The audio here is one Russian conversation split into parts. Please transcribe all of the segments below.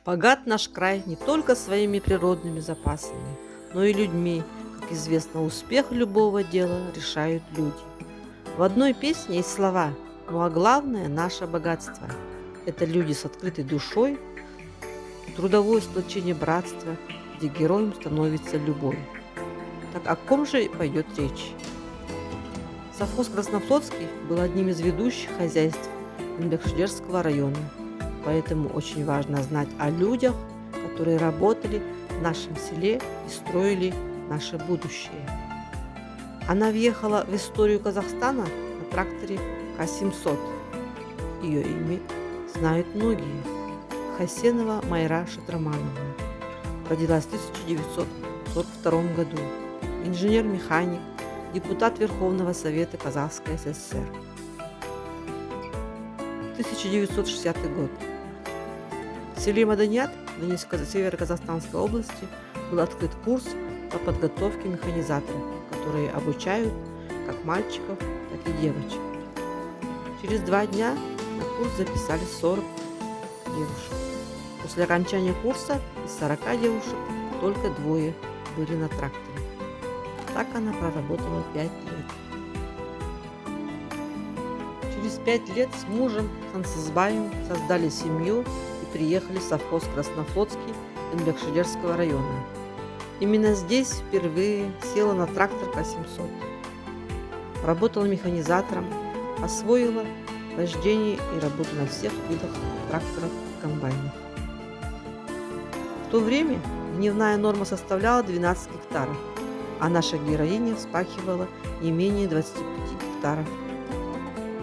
Богат наш край не только своими природными запасами, но и людьми. Как известно, успех любого дела решают люди. В одной песне есть слова: «Ну а главное наше богатство – это люди с открытой душой, трудовое сплочение братства, где героем становится любой». Так о ком же пойдет речь? Совхоз Краснофлотский был одним из ведущих хозяйств Энбекшдерского района, поэтому очень важно знать о людях, которые работали в нашем селе и строили наше будущее. Она въехала в историю Казахстана на тракторе К-700. Ее имя знают многие. Хасенова Майра Шатрамановна. Родилась в 1942 году. Инженер-механик, депутат Верховного Совета Казахской ССР. 1960 год. В селе Маданьят, ныне Северо-Казахстанской области, был открыт курс по подготовке механизаторов, которые обучают как мальчиков, так и девочек. Через 2 дня на курс записались 40 девушек. После окончания курса из 40 девушек только 2 были на тракторе. Так она проработала 5 лет. Через 5 лет с мужем Сансызбаем создали семью и приехали в совхоз Краснофлотский Энбекшдерского района. Именно здесь впервые села на трактор К-700. Работала механизатором, освоила вождение и работу на всех видах тракторов и комбайнов. В то время дневная норма составляла 12 гектаров, а наша героиня вспахивала не менее 25 гектаров.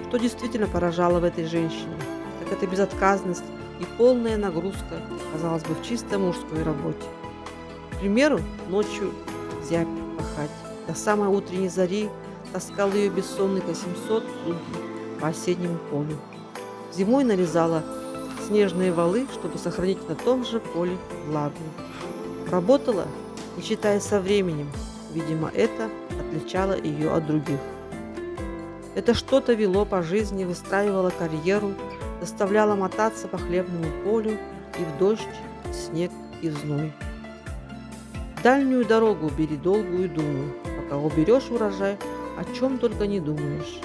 Что действительно поражало в этой женщине, так это безотказность и полная нагрузка, казалось бы, в чисто мужской работе. К примеру, ночью зябь пахать, до самой утренней зари таскал ее бессонный К-700 по осеннему полю. Зимой нарезала снежные валы, чтобы сохранить на том же поле влагу. Работала, не считая со временем. Видимо, это отличало ее от других. Это что-то вело по жизни, выстраивало карьеру, заставляло мотаться по хлебному полю и в дождь, и в снег, и в зной. Дальнюю дорогу бери долгую думу, пока уберешь урожай, о чем только не думаешь.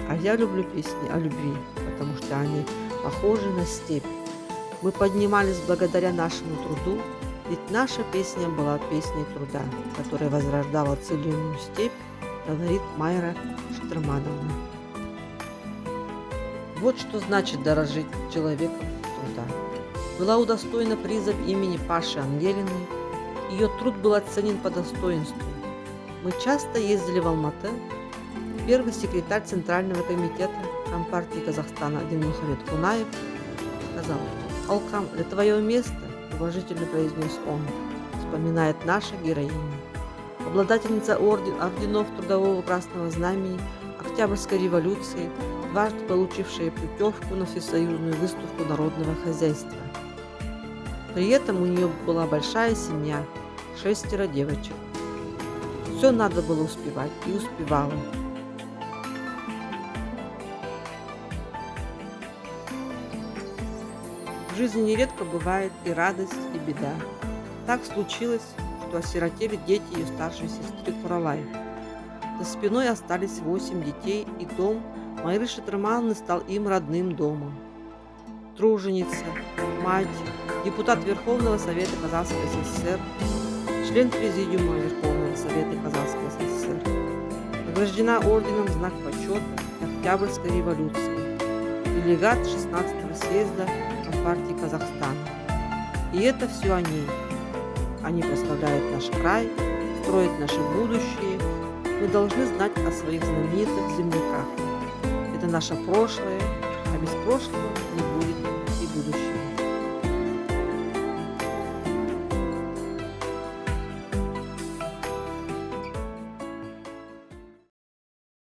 А я люблю песни о любви, потому что они похожи на степь. Мы поднимались благодаря нашему труду, ведь наша песня была песней труда, которая возрождала целинную степь, говорит Майра Шатрамановна. Вот что значит дорожить человеком труда. Была удостоена приза имени Паши Ангелиной. Ее труд был оценен по достоинству. Мы часто ездили в Алматы. Первый секретарь Центрального комитета Компартии Казахстана Дилмухамед Кунаев сказал: «Алкам, это твое место», уважительно произнес он, вспоминает наша героиня. Обладательница орденов Трудового Красного Знамени, Октябрьской революции, дважды получившая путевку на всесоюзную выставку народного хозяйства. При этом у нее была большая семья, 6 девочек. Все надо было успевать, и успевала. В жизни нередко бывает и радость, и беда. Так случилось, что осиротели дети ее старшей сестры Куралай. За спиной остались 8 детей, и дом Майры Шатрамановны стал им родным домом. Труженица, мать, депутат Верховного Совета Казахской ССР, член Президиума Верховного Совета Казахской ССР, награждена орденом Знак почета Октябрьской революции, делегат 16-го съезда Компартии Казахстана. И это все о ней. Они прославляют наш край, строят наше будущее. Мы должны знать о своих знаменитых земляках. Это наше прошлое, а без прошлого